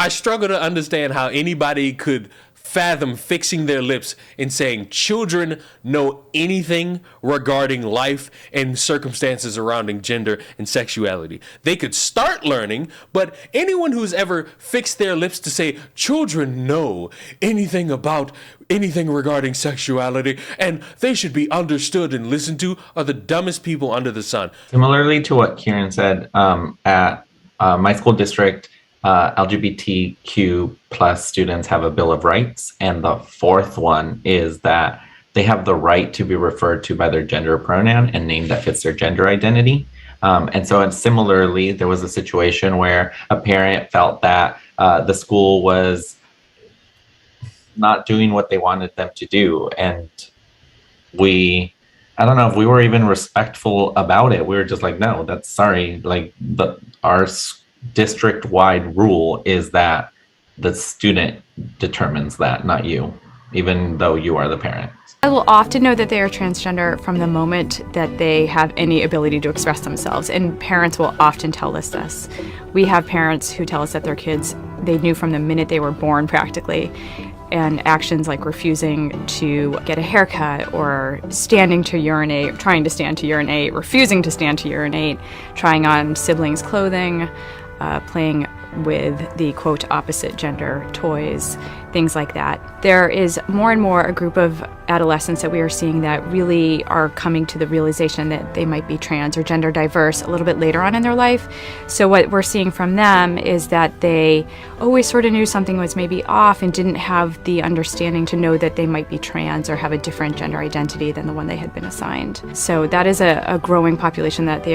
I struggle to understand how anybody could fathom fixing their lips and saying children know anything regarding life and circumstances surrounding gender and sexuality. They could start learning, but anyone who's ever fixed their lips to say children know anything about anything regarding sexuality and they should be understood and listened to are the dumbest people under the sun. Similarly to what Kieran said, at my school district, LGBT Q Plus students have a Bill of Rights, and the fourth one is that they have the right to be referred to by their gender pronoun and name that fits their gender identity. And similarly, there was a situation where a parent felt that the school was not doing what they wanted them to do, and I don't know if we were even respectful about it. We were just like, no, that's sorry. Like our district-wide rule is that the student determines that, not you, even though you are the parent. I will often know that they are transgender from the moment that they have any ability to express themselves, and parents will often tell us this. We have parents who tell us that their kids, they knew from the minute they were born practically, and actions like refusing to get a haircut or standing to urinate, trying to stand to urinate, refusing to stand to urinate, trying on siblings' clothing, playing with the quote opposite gender toys, things like that. There is more and more a group of adolescents that we are seeing that really are coming to the realization that they might be trans or gender diverse a little bit later on in their life. So what we're seeing from them is that they always sort of knew something was maybe off and didn't have the understanding to know that they might be trans or have a different gender identity than the one they had been assigned. So that is a growing population that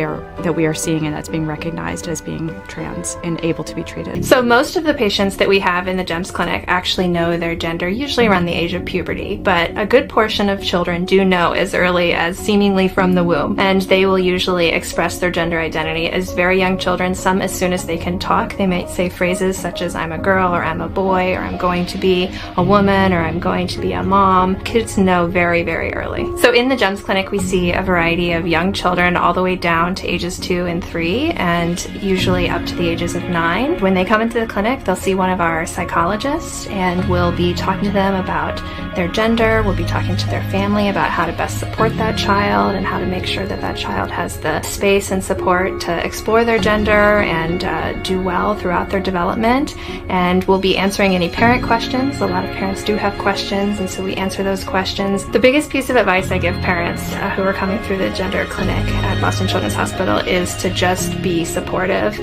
we are seeing, and that's being recognized as being trans and able to be treated. So most of the patients that we have in the GEMS clinic actually know their gender, usually around the age of puberty, but a good portion of children do know as early as seemingly from the womb, and they will usually express their gender identity as very young children, some as soon as they can talk. They might say phrases such as I'm a girl, or I'm a boy, or I'm going to be a woman, or I'm going to be a mom. Kids know very, very early. So in the GEMS clinic we see a variety of young children all the way down to ages 2 and 3, and usually up to the ages of 9. When they come into the clinic, they'll see one of our psychologists, and we'll be talking to them about their gender. We'll be talking to their family about how to best support that child and how to make sure that that child has the space and support to explore their gender and do well throughout their development. And we'll be answering any parent questions. A lot of parents do have questions, and so we answer those questions. The biggest piece of advice I give parents who are coming through the gender clinic at Boston Children's Hospital is to just be supportive.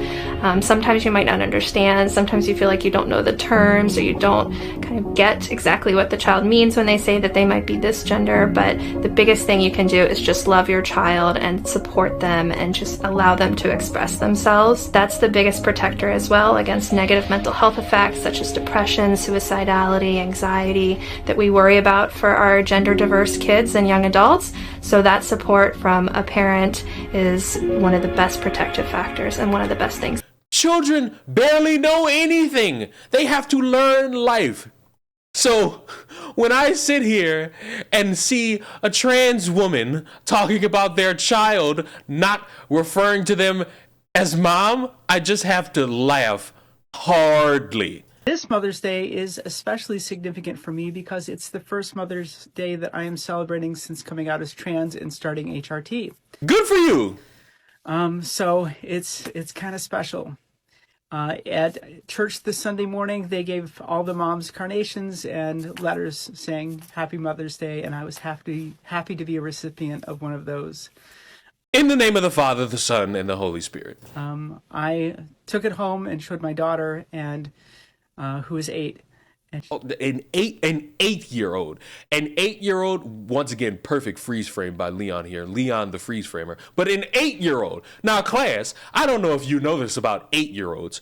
Sometimes you might not understand, sometimes you feel like you don't know the terms, or you don't kind of get exactly what the child means when they say that they might be this gender, but the biggest thing you can do is just love your child and support them and just allow them to express themselves. That's the biggest protector as well against negative mental health effects such as depression, suicidality, anxiety that we worry about for our gender diverse kids and young adults. So that support from a parent is one of the best protective factors and one of the best things. Children barely know anything. They have to learn life. So when I sit here and see a trans woman talking about their child, not referring to them as mom, I just have to laugh hardly. This Mother's Day is especially significant for me because it's the first Mother's Day that I am celebrating since coming out as trans and starting HRT. Good for you. So it's kind of special. At church this Sunday morning, they gave all the moms carnations and letters saying Happy Mother's Day, and I was happy to be a recipient of one of those. In the name of the Father, the Son, and the Holy Spirit. I took it home and showed my daughter, and who is 8. An 8-year-old. An 8-year-old, once again, perfect freeze frame by Leon here. Leon the freeze framer. But an 8-year-old. Now, class, I don't know if you know this about 8-year-olds,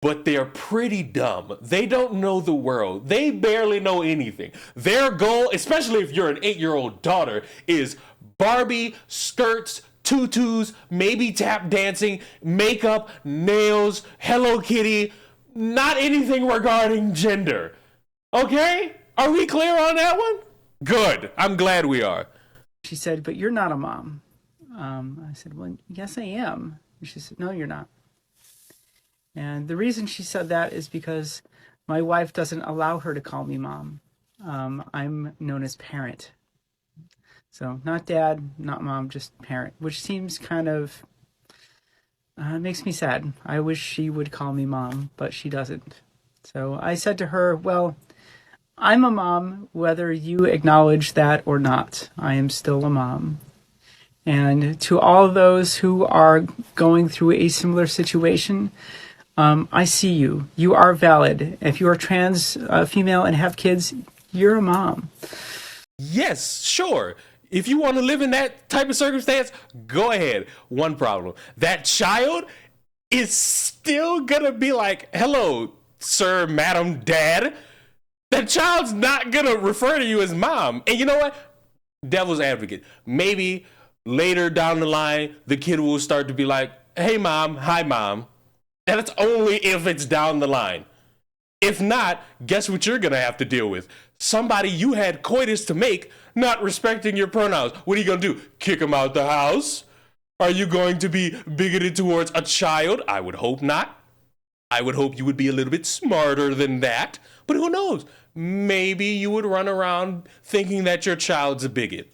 but they're pretty dumb. They don't know the world. They barely know anything. Their goal, especially if you're an 8-year-old daughter, is Barbie, skirts, tutus, maybe tap dancing, makeup, nails, Hello Kitty, not anything regarding gender. Okay? Are we clear on that one? Good. I'm glad we are. She said, but you're not a mom. I said, well, yes, I am. And she said, no, you're not. And the reason she said that is because my wife doesn't allow her to call me mom. I'm known as parent. So not dad, not mom, just parent, which seems kind of makes me sad. I wish she would call me mom, but she doesn't. So I said to her, well, I'm a mom, whether you acknowledge that or not. I am still a mom. And to all those who are going through a similar situation, I see you. You are valid. If you are trans female and have kids, you're a mom. Yes, sure. If you want to live in that type of circumstance, go ahead. One problem. That child is still gonna be like, hello, sir, madam, dad. That child's not gonna refer to you as mom. And you know what? Devil's advocate. Maybe later down the line, the kid will start to be like, hey, mom, hi, mom. And that's only if it's down the line. If not, guess what you're gonna have to deal with? Somebody you had coitus to make not respecting your pronouns. What are you gonna do? Kick him out the house? Are you going to be bigoted towards a child? I would hope not. I would hope you would be a little bit smarter than that. But who knows? Maybe you would run around thinking that your child's a bigot.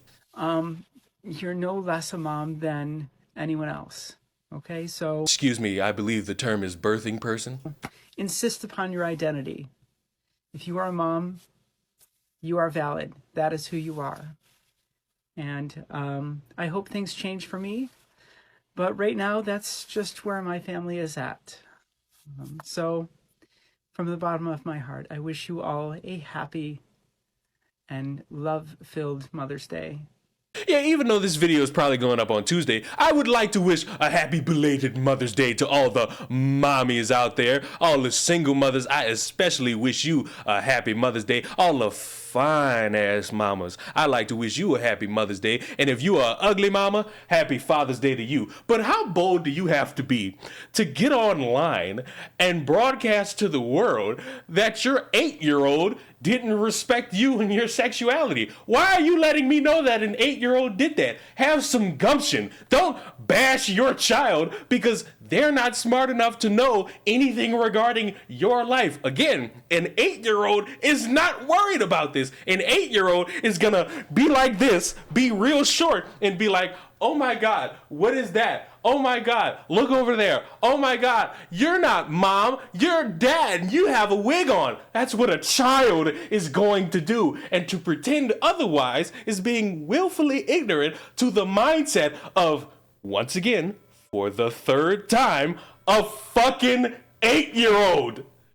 You're no less a mom than anyone else. Okay, so Excuse me, I believe the term is birthing person. insist upon your identity. If you are a mom, you are valid. That is who you are. And I hope things change for me. But right now, that's just where my family is at. So from the bottom of my heart, I wish you all a happy and love-filled Mother's Day. Yeah, even though this video is probably going up on Tuesday, I would like to wish a happy belated Mother's Day to all the mommies out there, all the single mothers. I especially wish you a happy Mother's Day. All the fine-ass mamas, I like to wish you a happy Mother's Day. And if you are an ugly mama, happy Father's Day to you. But how bold do you have to be to get online and broadcast to the world that your 8-year-old didn't respect you and your sexuality? Why are you letting me know that an 8-year-old did that? Have some gumption. Don't bash your child because they're not smart enough to know anything regarding your life. Again, an 8-year-old is not worried about this. An 8-year-old is gonna be like this, be real short, and be like, oh my God, what is that? Oh my God, look over there. Oh my God, you're not mom, you're dad, you have a wig on. That's what a child is going to do. And to pretend otherwise is being willfully ignorant to the mindset of, once again, for the third time, a fucking 8-year-old.